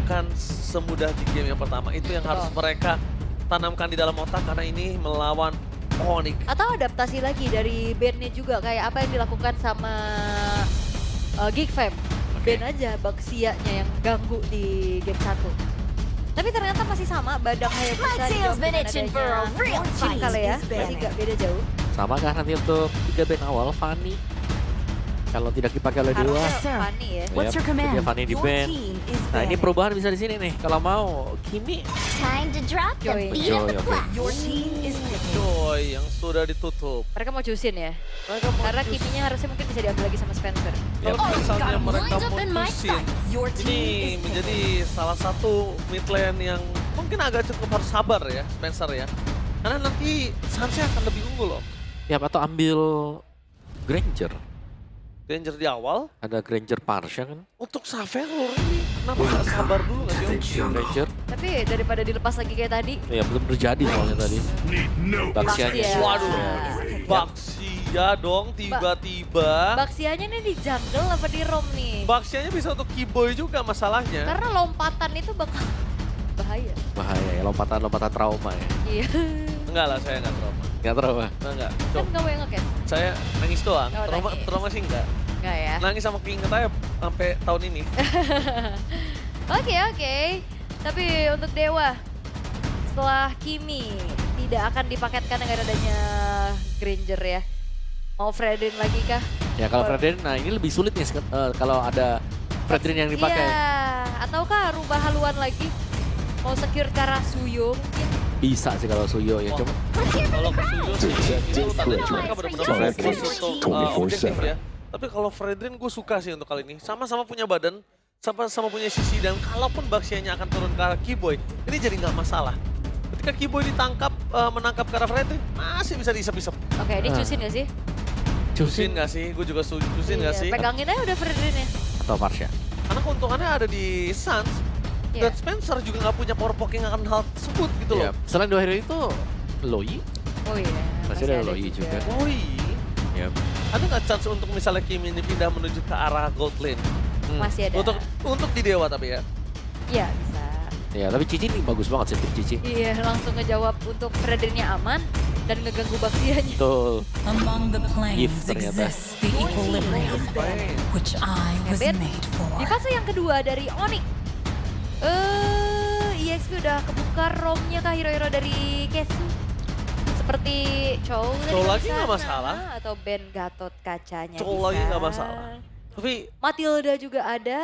bukan semudah di game yang pertama. Itu yang harus mereka tanamkan di dalam otak karena ini melawan Onyx. Atau adaptasi lagi dari bandnya juga kayak apa yang dilakukan sama Geek Fam. Band aja Baxianya yang ganggu di game 1. Tapi ternyata masih sama, Badang Hayabusa Tails been dengan itching for a adanya real Monchin fight kali ya. this Masih band. nggak beda jauh. Sama kah nanti untuk 3 band awal, Fanny? Kalau tidak dipakai oleh Dewa. Harusnya Fanny ya. What's your command? Dia Fanny di Your band. team is Nah ini banning. perubahan bisa di sini nih. Kalau mau, Kimi. Time to drop the Joy. beat of the Joy, oke. clap. Your team is picking. Joy yang sudah ditutup. Mereka mau cusin ya. Mereka mau Karena choose. Kiminya harusnya mungkin bisa diambil lagi sama Spencer. Kalau Oh, misalnya got him mereka lined up mau in my choosing, sights. Your team ini is menjadi salah satu mid lane yang mungkin agak cukup harus sabar ya, Spencer ya. Karena nanti Sansnya akan lebih unggul loh. Ya atau ambil Granger. Danger di awal, Ada Granger Parsha kan. untuk Savelor ini kenapa nggak sabar dulu nggak sih Om? Granger. Tapi daripada dilepas lagi kayak tadi. Ya belum terjadi soalnya tadi. Baxianya. Baxia. Waduh, Ya. Baxia dong tiba-tiba. Baxianya nih di jungle apa di rom nih? Baxianya bisa untuk Keyboy juga masalahnya. Karena lompatan itu bakal bahaya. Bahaya ya, lompatan-lompatan trauma ya. Iya. Enggak lah, saya enggak trauma. Nggak trauma. Enggak. Kan Coba, kamu yang nge-catch? saya nangis doang. Oh, Trauma, nangis. trauma sih enggak. Enggak ya? Nangis sama keinget aja sampai tahun ini. Oke. Tapi untuk Dewa, setelah Kimi tidak akan dipaketkan dengan adanya Granger ya. Mau Fredrin lagi kah? Ya kalau Fredrin, nah ini lebih sulit nih kalau ada Fredrin yang dipakai. Iya, ataukah rubah haluan lagi? Mau secure ke arah Suyo mungkin? Bisa sih kalau Suyo ya. Wah. Cuma Kalau ke Suyo sih, itu tandanya mereka benar-benar fokus untuk objektif 24/7. ya. Tapi kalau Fredrin gue suka sih untuk kali ini. Sama-sama punya badan, sama-sama punya sisi. Dan kalaupun Baxianya akan turun ke arah Keyboy, ini jadi nggak masalah. Ketika Keyboy ditangkap, menangkap ke arah Fredrin, masih bisa diisep-isep. Oke, ini cusin gak sih? Cusin nggak sih? Gue juga cusin nggak Iya, sih? pegangin aja udah Fredrin ya. atau Parsha. Karena keuntungannya ada di Suns. Iya. Dan Spencer juga nggak punya power poking akan hal tersebut gitu Iya. loh. Selain dua hero itu, Loi. Oh iya. Masih ada Loi juga. Woi, Ya. ada nggak chance untuk misalnya Kim ini pindah menuju ke arah gold lane? Masih ada. Untuk di Dewa tapi ya. Iya, bisa. Ya, tapi Cici ini bagus banget sih tim Cici. Iya, langsung ngejawab untuk Fredrinnya aman dan ngeganggu Baxianya. Betul. Among the Gift planes ternyata. exists the equilibrium, which I was Ben, made di for. fase yang kedua dari Onyx. EXP udah kebuka romnya kah hero-hero dari Kesu? Seperti Chow Chow dari lagi nggak sana, masalah. atau Ben Gatot kacanya Chow bisa. lagi nggak masalah. Tapi Matilda juga ada.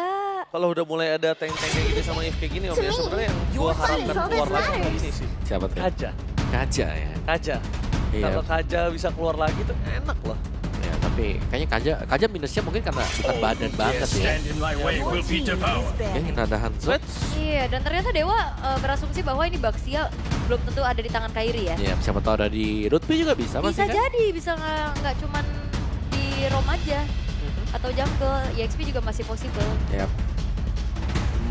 kalau udah mulai ada tank-tank kayak gini sama If kayak gini Om ya, sebenarnya yang gua harapkan keluar lagi tuh ini sih. Siapa tuh? Kaja. Kaja ya. Kaja. Iya. Kalau Kaja bisa keluar lagi tuh enak loh. Ya, tapi kayaknya Kaja minusnya mungkin karena bukan badan banget ya. in my way Your team is banning. Kayaknya ada Hanzo. Switch. Iya, dan ternyata Dewa berasumsi bahwa ini Baxia belum tentu ada di tangan Kairi ya. Ya, siapa tahu ada di Rutpi juga bisa Bisa masih kan? jadi, bisa nggak cuman di Rom aja. Atau jungle, EXP juga masih possible. Ya.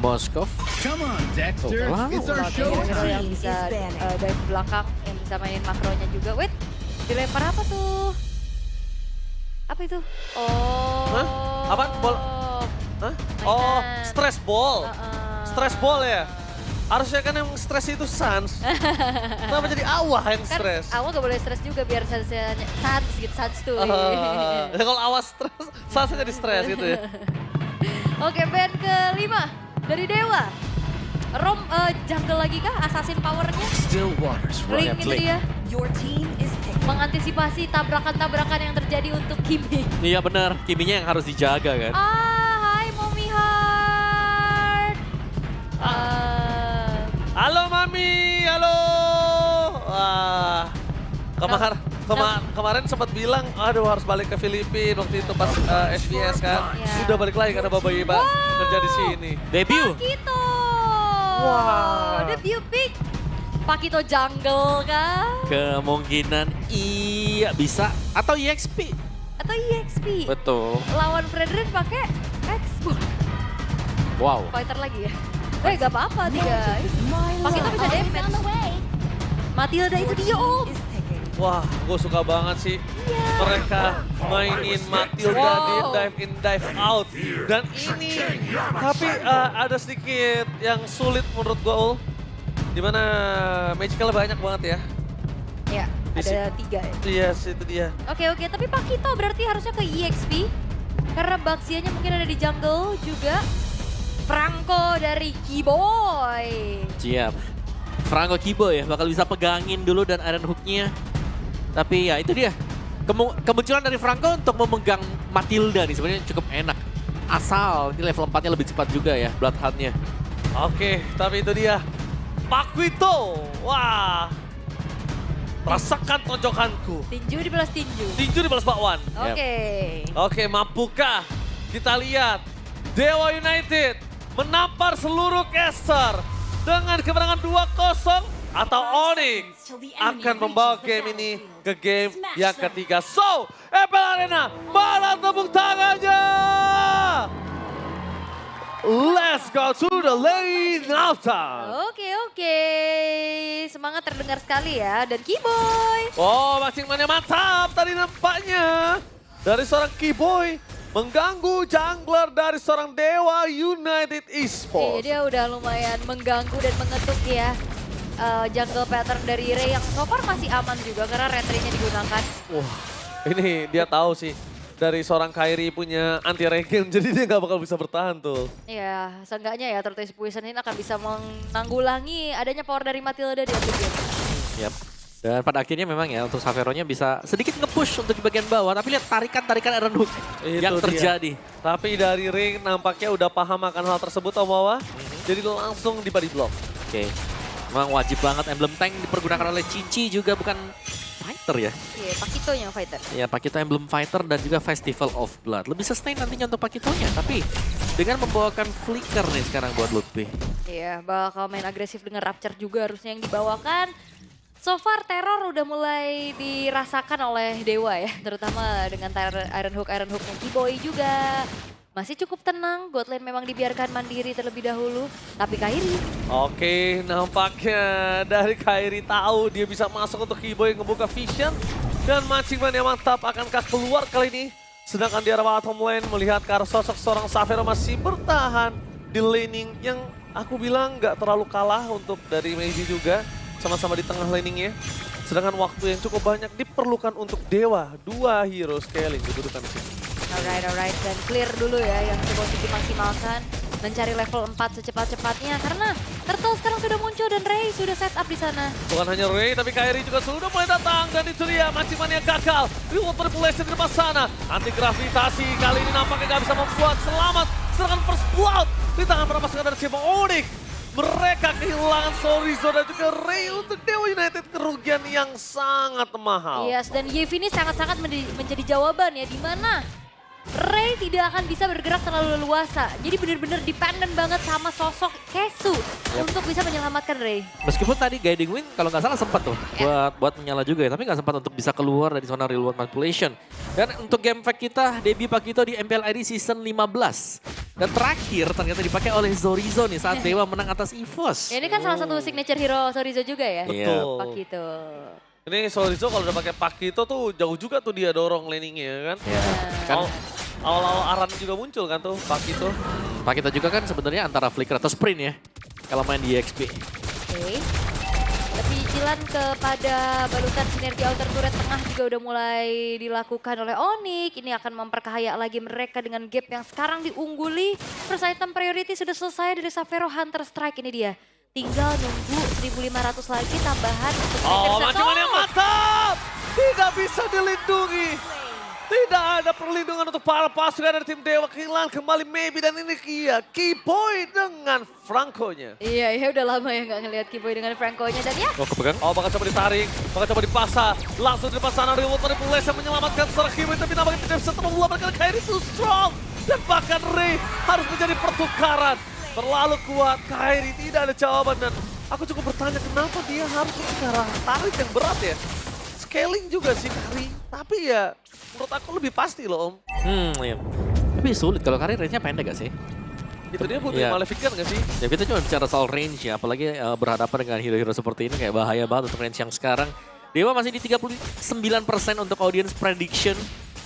Moskov. Come on, Dexter. Oh, wow. It's our Kalau show hero yang time. bisa Is banning. dari belakang, yang bisa mainin makronya juga. Wait, dilempar apa tuh? Apa itu? Oh. Hah? Apa? Bol? Hah? Oh, Mainan. stress ball. Heeh. Stress ball ya? Harusnya kan yang stres itu Sans. Kenapa jadi awah yang Kan stres? awal gak boleh stres juga biar sans gitu, sans tuh. Kalau awas stres, Sans jadi stres gitu ya. Oke, band kelima dari Dewa. Rom jungle lagi kah? Assassin powernya? Still waters. Link itu dia. Your team is picking. Mengantisipasi tabrakan-tabrakan yang terjadi untuk Kimi. Iya benar, Kiminya yang harus dijaga kan. Hai Mommy Heart. Halo Mami, halo. Wah, kemarin sempat bilang, aduh harus balik ke Filipina waktu itu pas SBS kan. Iya. Udah balik lagi karena Baba Iba kerja di sini. Debut. Pakito. Wah. Debut pick. Pakito jungle kah? Kemungkinan iya bisa atau EXP. Atau EXP? Betul. Lawan Fredrin pakai X-Ball. Wow. Fighter lagi ya? Gak apa-apa, tiga. My Pakito love bisa is damage. on the way. Matilda itu dia, Your Om. team is picking. Wah, gue suka banget sih mereka mainin Matilda di dive in, dive out. Dan ini, tapi ada sedikit yang sulit menurut gue, Ul. Dimana Magical banyak banget ya. Ya, ada 3 ya. Yes, itu dia. Oke, tapi Pakito berarti harusnya ke EXP. Karena Baxianya mungkin ada di jungle juga. Franco dari Kiboy. Siap. Franco Kibo ya bakal bisa pegangin dulu dan Iron Hook-nya. Tapi ya itu dia. Kemunculan dari Franco untuk memegang Matilda nih sebenarnya cukup enak. Asal ini level 4-nya lebih cepat juga ya Bloodhound-nya. Oke, tapi itu dia. Pakito, wah. Rasakan tonjokanku. Tinju dibalas tinju. Tinju dibalas bakwan. Oke. Oke, mampukah kita lihat Dewa United menampar seluruh caster dengan kemenangan 2-0 atau Onyx akan membawa game ini ke game yang ketiga. So, MPL Arena, mana tepuk tangannya? Let's go to the lane now. Oke. Semangat terdengar sekali ya. Dan Kiboy. Oh, masing-masing mantap tadi nampaknya. Dari seorang Kiboy mengganggu jungler dari seorang Dewa United Iya, Esports. dia udah lumayan mengganggu dan mengetuk ya. Jungle pattern dari Ray yang so far masih aman juga karena retry-nya digunakan. Wah, ini dia tahu sih dari seorang Kairi punya anti regen, jadi dia nggak bakal bisa bertahan tuh. Ya, seenggaknya ya Tortoise Poison ini akan bisa menanggulangi adanya power dari Matilda di early game. Yap. Dan pada akhirnya memang ya untuk Xaveron-nya bisa sedikit nge-push untuk di bagian bawah. Tapi lihat tarikan-tarikan Iron Hook Itu yang dia. terjadi. Tapi dari Ray nampaknya udah paham akan hal tersebut, Omawa. Jadi langsung di body block. Oke. Memang wajib banget emblem tank dipergunakan oleh Cici juga bukan fighter ya. Iya, Pakito yang fighter. Ya Pakito emblem fighter dan juga Festival of Blood. Lebih sustain nantinya untuk Pakitonya. Tapi dengan membawakan flicker nih sekarang buat Lutfi. Iya, bakal main agresif dengan Rapture juga harusnya yang dibawakan. So far teror udah mulai dirasakan oleh Dewa ya, terutama dengan Iron Hook-nya Kiboy juga. Masih cukup tenang, bot lane memang dibiarkan mandiri terlebih dahulu. Tapi Kairi, Oke, nampaknya dari Kairi tahu dia bisa masuk untuk Kiboy ngebuka vision. Dan mancing yang mantap akankah keluar kali ini. Sedangkan di arah bottom lane melihat ke arah sosok seorang Xavero masih bertahan di laning yang aku bilang nggak terlalu kalah untuk dari Meiji juga. Sama-sama di tengah laningnya. Sedangkan waktu yang cukup banyak diperlukan untuk Dewa. 2 hero scaling didudukan di sini. alright. Dan clear dulu ya yang coba untuk dimaksimalkan. Mencari level 4 secepat-cepatnya karena Turtle sekarang sudah muncul dan Ray sudah set up di sana. Bukan hanya Ray, tapi Kairi juga sudah mulai datang. Dan itu dia, Mancing-Mania gagal. Reward manipulation di depan sana. Anti-gravitasi kali ini nampaknya nggak bisa membuat selamat. Sedangkan first blood di tangan para pasukan dari Cimo Onyx. Mereka kehilangan Sorizo dan juga Ray untuk Dewa United, kerugian yang sangat mahal. Yes, dan Yev ini sangat-sangat menjadi jawaban ya, di mana Ray tidak akan bisa bergerak terlalu leluasa. Jadi benar-benar dependent banget sama sosok Kesu untuk bisa menyelamatkan Ray. Meskipun tadi Guiding Wind kalau nggak salah sempat tuh buat menyala juga ya. Tapi nggak sempat untuk bisa keluar dari zona real world manipulation. Dan untuk game fact kita, debut Pakito di MPL ID Season 15. Dan terakhir ternyata dipakai oleh Zorizo nih saat Dewa menang atas EVOS. Ya, ini kan salah satu signature hero Sorizo juga ya. Betul. Pakito. Ini Sorizo kalau udah pakai Pakito tuh jauh juga tuh dia dorong laningnya kan. Ya, kan Awal-awal Aran juga muncul kan tuh Pakito. Pakito juga kan sebenarnya antara flicker atau sprint ya. Kalau main di EXP. Oke. Lebih cicilan kepada balutan sinergi outer turret tengah juga udah mulai dilakukan oleh Onyx. Ini akan memperkaya lagi mereka dengan gap yang sekarang diungguli. First item priority sudah selesai dari Xavero Hunter Strike, ini dia. Tinggal nunggu 1.500 lagi tambahan untuk Macam-macam yang mantap. Tidak bisa dilindungi. Tidak ada perlindungan untuk para pasukan dari tim Dewa. Kehilangan kembali Maybe dan ini dia Kiboy dengan Franco-nya. Iya, udah lama ya nggak ngelihat Kiboy dengan Franco-nya. Dan ya, Oh kepegang. Bakal coba ditarik, bakal coba dipasang. Langsung di depan sana Reward manipulation menyelamatkan seorang Kiboy. Tapi nampaknya tidak bisa membuat Kairi too strong. Dan bahkan Ray harus menjadi pertukaran. Terlalu kuat, Kairi tidak ada jawaban. Dan aku cukup bertanya kenapa dia harus ke arah tarik yang berat ya. Scaling juga sih Kairi. Tapi ya menurut aku lebih pasti loh Om. Iya. Tapi sulit kalau karir range-nya pendek gak sih? Itu dia butuh Iya. Maleficent gak sih? Ya kita cuma bicara soal range ya, apalagi berhadapan dengan hero-hero seperti ini kayak bahaya banget untuk range yang sekarang. Dewa masih di 39% untuk audience prediction.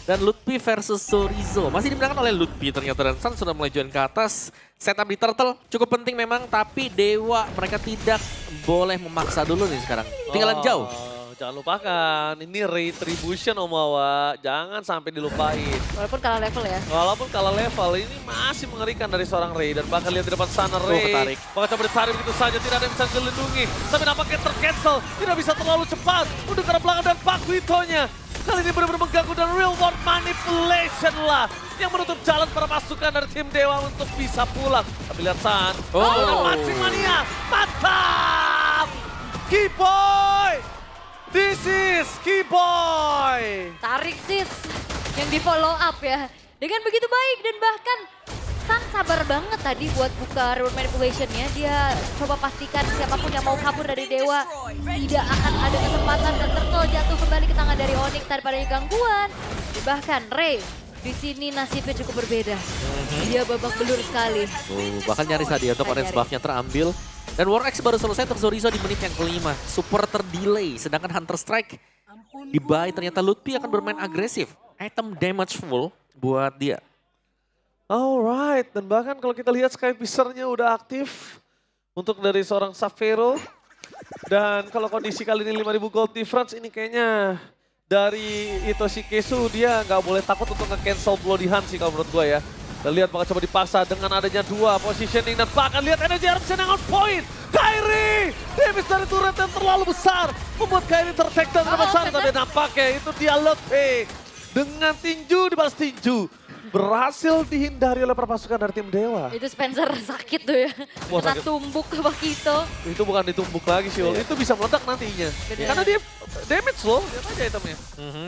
Dan Lutfi versus Sorizo. Masih dimenangkan oleh Lutfi ternyata. Dan Sun sudah mulai join ke atas. Setup di Turtle cukup penting memang. Tapi Dewa mereka tidak boleh memaksa dulu nih sekarang. Tinggalan jauh. Jangan lupakan, ini retribution Om Wawa. Jangan sampai dilupain. Walaupun kalah level ya. Walaupun kalah level, ini masih mengerikan dari seorang Ray. Dan bahkan lihat di depan sana Ray. ketarik. Bakal coba ditarik begitu saja, tidak ada yang bisa dilindungi. Tapi nampaknya tercancel, tidak bisa terlalu cepat. Udah ke belakang dan Pakuitonya. Kali ini benar-benar mengganggu dan real world manipulation lah. Yang menutup jalan para pasukan dari tim Dewa untuk bisa pulang. Tapi lihat San. Matching Mania. Mantap! Keyboy! This is Keyboy! Tarik sis yang di follow up ya. Dengan begitu baik dan bahkan San sabar banget tadi buat buka reward manipulation-nya. Dia coba pastikan siapapun yang mau kabur dari Dewa tidak akan ada kesempatan dan Turtle jatuh kembali ke tangan dari Onyx tanpa ada gangguan. Bahkan Ray di sini nasibnya cukup berbeda. Dia babak belur sekali. Bahkan nyaris tadi untuk orange buff-nya terambil. Dan War X baru selesai untuk Sorizo di menit yang kelima. Super terdelay, sedangkan Hunter Strike di buy ternyata Lutfi akan bermain agresif. Item damage full buat dia. Alright, dan bahkan kalau kita lihat Sky Piscernya udah aktif untuk dari seorang Savero. Dan kalau kondisi kali ini 5.000 gold difference, ini kayaknya dari Itoshi Kesu dia nggak boleh takut untuk nge-cancel Bloody Hand sih kalau menurut gue ya. Dan lihat bakal coba dipaksa dengan adanya dua positioning dan bahkan lihat energy eruption yang on point. Kairi! Damage dari turret yang terlalu besar membuat Kairi ter-take down dengan besar. Tapi nampaknya itu dia Lutfi dengan tinju dibalas tinju. Berhasil dihindari oleh perpasukan dari tim Dewa. Itu Spencer sakit tuh ya. Wah, Kena sakit. tumbuk ke Pakito. Itu bukan ditumbuk lagi sih, itu bisa meledak nantinya. Bener. Karena dia damage loh, lihat aja itemnya.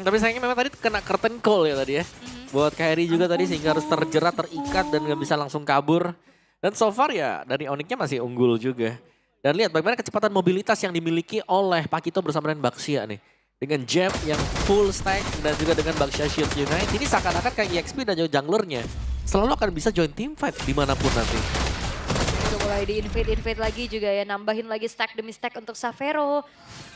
Tapi sayangnya memang tadi kena curtain call ya tadi ya. Buat Kairi juga tadi sehingga harus terjerat, terikat dan gak bisa langsung kabur. Dan so far ya dari Onyx-nya masih unggul juga. Dan lihat bagaimana kecepatan mobilitas yang dimiliki oleh Pakito bersama dengan Baxia nih. Dengan jab yang full stack dan juga dengan Baxia Shield Unite. Ini seakan-akan kayak EXP dan junglernya selalu akan bisa join team fight dimanapun nanti. Udah mulai di-invade lagi juga ya. Nambahin lagi stack demi stack untuk Savero.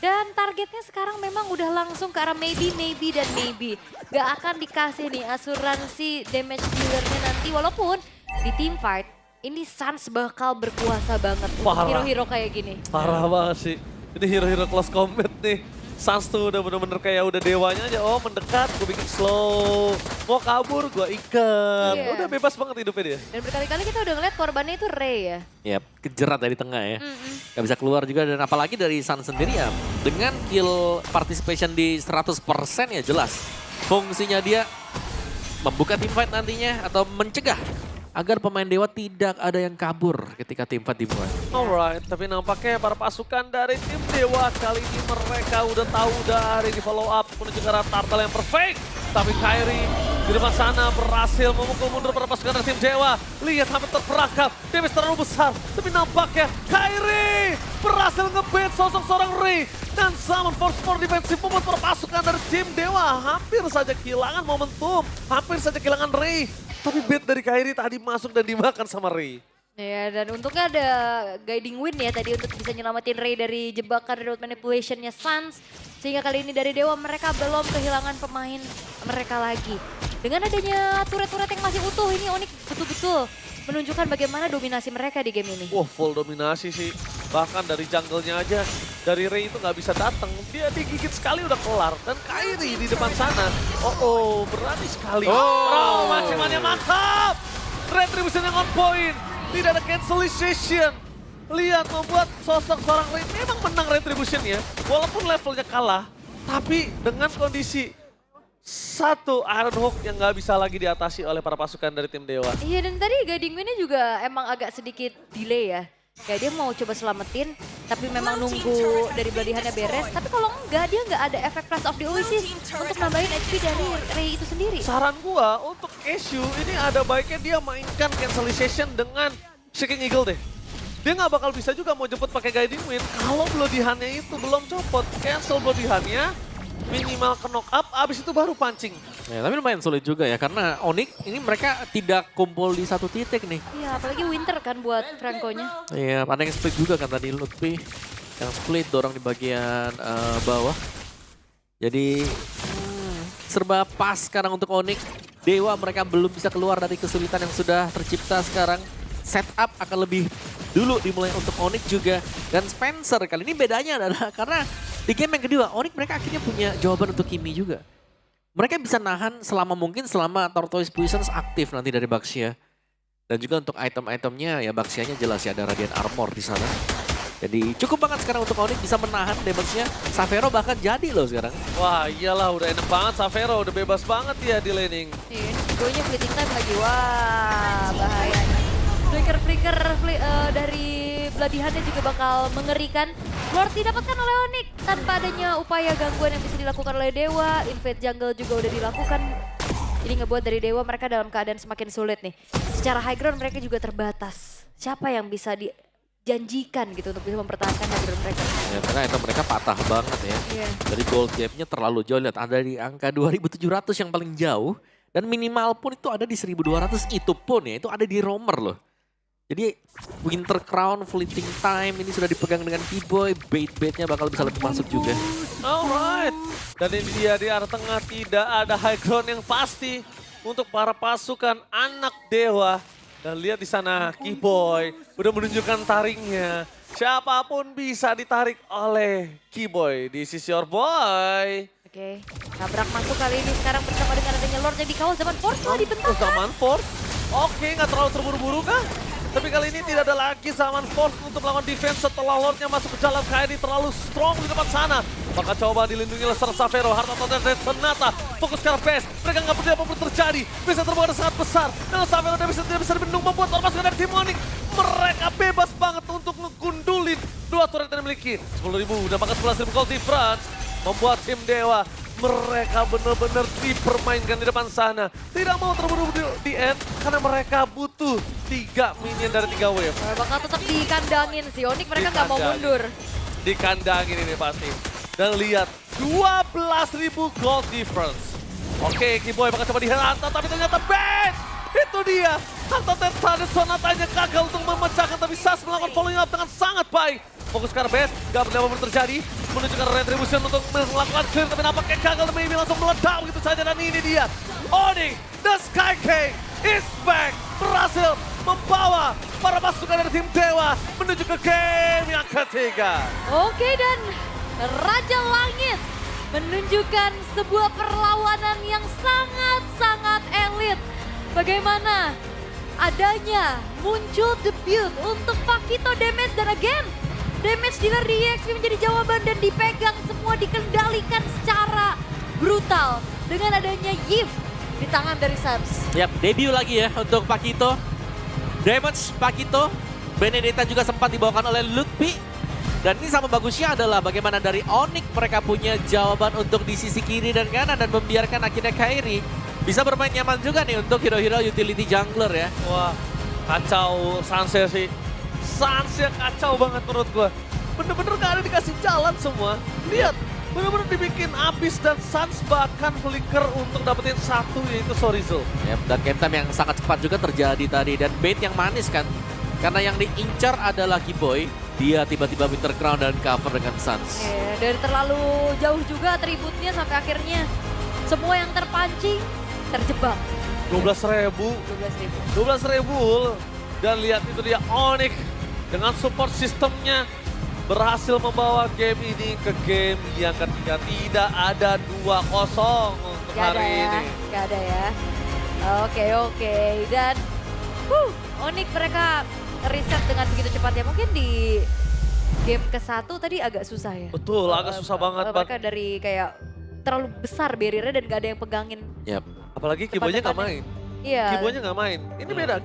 Dan targetnya sekarang memang udah langsung ke arah maybe, dan maybe. Gak akan dikasih nih asuransi damage dealernya nanti. Walaupun di team fight ini Sans bakal berkuasa banget untuk Parah. hero-hero kayak gini. Parah banget sih. Ini hero-hero close combat nih. Sans tuh udah bener-bener kayak udah dewanya aja. Oh mendekat, gue bikin slow. Mau kabur, gue ikat. Iya. Udah bebas banget hidupnya dia. Dan berkali-kali kita udah ngeliat korbannya itu Ray ya. Yap, kejerat dari tengah ya. Gak bisa keluar juga dan apalagi dari Sun sendiri ya. Dengan kill participation di 100% ya jelas. Fungsinya dia membuka team fight nantinya atau mencegah agar pemain Dewa tidak ada yang kabur ketika tim fight dimulai. Alright, tapi nampaknya para pasukan dari tim Dewa kali ini mereka udah tahu dari di follow up menuju ke arah Turtle yang perfect. Tapi Kairi di depan sana berhasil memukul mundur para pasukan dari tim Dewa. Lihat hampir terperangkap, damage terlalu besar. Tapi nampaknya Kairi berhasil nge-bait sosok seorang Ray. Dan summon force for defensive membuat para pasukan dari tim Dewa hampir saja kehilangan momentum. Hampir saja kehilangan Ray. Tapi bait dari Kairi tadi masuk dan dimakan sama Ray. Ya, dan untungnya ada guiding win ya tadi untuk bisa nyelamatin Ray dari jebakan remote manipulation-nya Sans. Sehingga kali ini dari Dewa mereka belum kehilangan pemain mereka lagi. Dengan adanya turret-turret yang masih utuh, ini Onyx betul-betul menunjukkan bagaimana dominasi mereka di game ini. Wah, full dominasi sih. Bahkan dari jungle-nya aja, dari Ray itu nggak bisa datang. Dia digigit sekali udah kelar. Dan Kairi di depan sana. Oh, berani sekali. Oh, macam-macam mantap. Retribution yang on point. Tidak ada cancellation. Lihat membuat sosok seorang Ray memang menang Retribution ya. Walaupun levelnya kalah. Tapi dengan kondisi satu Iron Hook yang nggak bisa lagi diatasi oleh para pasukan dari tim Dewa. Iya, dan tadi guiding win-nya juga emang agak sedikit delay ya. Kayak dia mau coba selamatin, tapi memang nunggu dari Bloody Hand-nya beres. Tapi kalau enggak, dia nggak ada efek Flash of the Oasis untuk nambahin HP dari Ray itu sendiri. Saran gua untuk Kesu ini ada baiknya dia mainkan cancellation dengan Shaking Eagle deh. Dia nggak bakal bisa juga mau jemput pakai guiding win kalau Bloody Hand-nya itu belum copot. Cancel Bloody Hand-nya, minimal ke knock up, abis itu baru pancing. Ya, tapi lumayan sulit juga ya karena Onyx ini mereka tidak kumpul di satu titik nih. Iya, apalagi Winter kan buat Franco-nya. Iya, ada yang split juga kan tadi Lutfi yang split dorong di bagian bawah. Jadi serba pas sekarang untuk Onyx. Dewa mereka belum bisa keluar dari kesulitan yang sudah tercipta sekarang. Setup akan lebih dulu dimulai untuk Onyx juga. Dan Spencer kali ini bedanya adalah karena di game yang kedua Onyx mereka akhirnya punya jawaban untuk Kimi juga. Mereka bisa nahan selama mungkin selama Tortoise Puissance aktif nanti dari Baxia. Dan juga untuk item-itemnya ya Baxianya jelas ya ada Radiant Armor di sana. Jadi cukup banget sekarang untuk Onyx bisa menahan damage-nya. Savero bahkan jadi loh sekarang. Wah iyalah udah enak banget Savero, udah bebas banget ya di laning. Iya, Gonya fleeting time lagi. Wah, bahaya. Flicker dari Bloody-Hand juga bakal mengerikan. Lord didapatkan oleh Onyx tanpa adanya upaya gangguan yang bisa dilakukan oleh Dewa. Invade jungle juga udah dilakukan. Ini ngebuat dari Dewa mereka dalam keadaan semakin sulit nih. Secara high ground mereka juga terbatas. Siapa yang bisa dijanjikan gitu untuk bisa mempertahankan high ground mereka? Ya, karena item mereka patah banget ya. Iya. Dari gold gap-nya terlalu jauh. Lihat ada di angka 2700 yang paling jauh. Dan minimal pun itu ada di 1200. Itu pun ya itu ada di roamer loh. Jadi Winter Crown, Fleeting Time ini sudah dipegang dengan Keyboy. Bait-baitnya bakal bisa lebih masuk juga. Alright. Dan ini dia di arah tengah tidak ada high ground yang pasti untuk para pasukan anak dewa. Dan lihat di sana Keyboy udah menunjukkan taringnya. Siapapun bisa ditarik oleh Keyboy. This is your boy. Oke, nabrak masuk kali ini sekarang bersama dengan adanya Lord yang dikawal zaman Force malah dibentangkan. Zaman Force. Oke, nggak terlalu terburu-buru kah? Tapi kali ini tidak ada lagi zaman Force untuk melakukan defense setelah Lordnya masuk ke dalam. KD terlalu strong di depan sana. Maka coba dilindungi oleh Savero, Harta Totem dan Sonata. Fokus ke arah base. Mereka nggak peduli apapun terjadi. Bisa terbuka sangat besar. Dan Savero tidak bisa dibendung membuat pasukan dari tim Onyx. Mereka bebas banget untuk ngegundulin dua turret yang dimiliki. 10.000 dan bahkan 11.000 gold difference. Membuat tim Dewa mereka benar-benar dipermainkan di depan sana. Tidak mau terburu-buru di end karena mereka butuh 3 minion dari 3 wave. Bakal tetap dikandangin sih, Onyx mereka nggak mau mundur. Dikandangin ini pasti. Dan lihat 12.000 gold difference. Oke, Keyboy bakal coba dihantam tapi ternyata bang! Itu dia. Harta Teta dan Sonatanya gagal untuk memecahkan tapi Sas melakukan following up dengan sangat baik. Fokus ke arah base, gak benar benar terjadi. Menuju ke arah Retribution untuk melakukan clear tapi nampaknya gagal dan Maybe langsung meledak begitu saja. Dan ini dia, Onyx, the Sky King is back. Berhasil membawa para pasukan dari tim Dewa menuju ke game yang ketiga. Oke, dan Raja Langit menunjukkan sebuah perlawanan yang sangat-sangat elit. Bagaimana adanya muncul debut untuk Pakito damage dan again damage dealer di EXP menjadi jawaban dan dipegang semua dikendalikan secara brutal dengan adanya Yves di tangan dari Sans. Yap, debut lagi ya untuk Pakito. Damage Pakito. Benedetta juga sempat dibawakan oleh Lutfi. Dan ini sama bagusnya adalah bagaimana dari Onyx mereka punya jawaban untuk di sisi kiri dan kanan dan membiarkan akhirnya Kairi bisa bermain nyaman juga nih untuk hero-hero utility jungler ya. Wah, kacau Sanse sih. Sanse kacau banget menurut gua. Bener-bener gak ada dikasih jalan semua. Lihat, bener-bener dibikin abis dan Sans bahkan flicker untuk dapetin satu yaitu Sorizo. Yap, dan game time yang sangat cepat juga terjadi tadi dan bait yang manis kan. Karena yang diincar adalah Keyboy, dia tiba-tiba Winter Crown dan cover dengan Sans. Dari terlalu jauh juga atributnya sampai akhirnya semua yang terpancing terjebak. 12.000. 12.000. Dan lihat itu dia Onyx dengan support sistemnya berhasil membawa game ini ke game yang ketiga. Tidak ada 2-0 untuk Gak ada hari ya, ini. gak ada ya. Oke. Dan Onyx mereka reset dengan begitu cepatnya. Mungkin di game ke-1 tadi agak susah ya. Betul, agak susah banget. Mereka dari kayak terlalu besar barriernya dan gak ada yang pegangin. Yap. Apalagi Keyboy-nya nggak main. Iya. Keyboy-nya nggak main. Ini beda.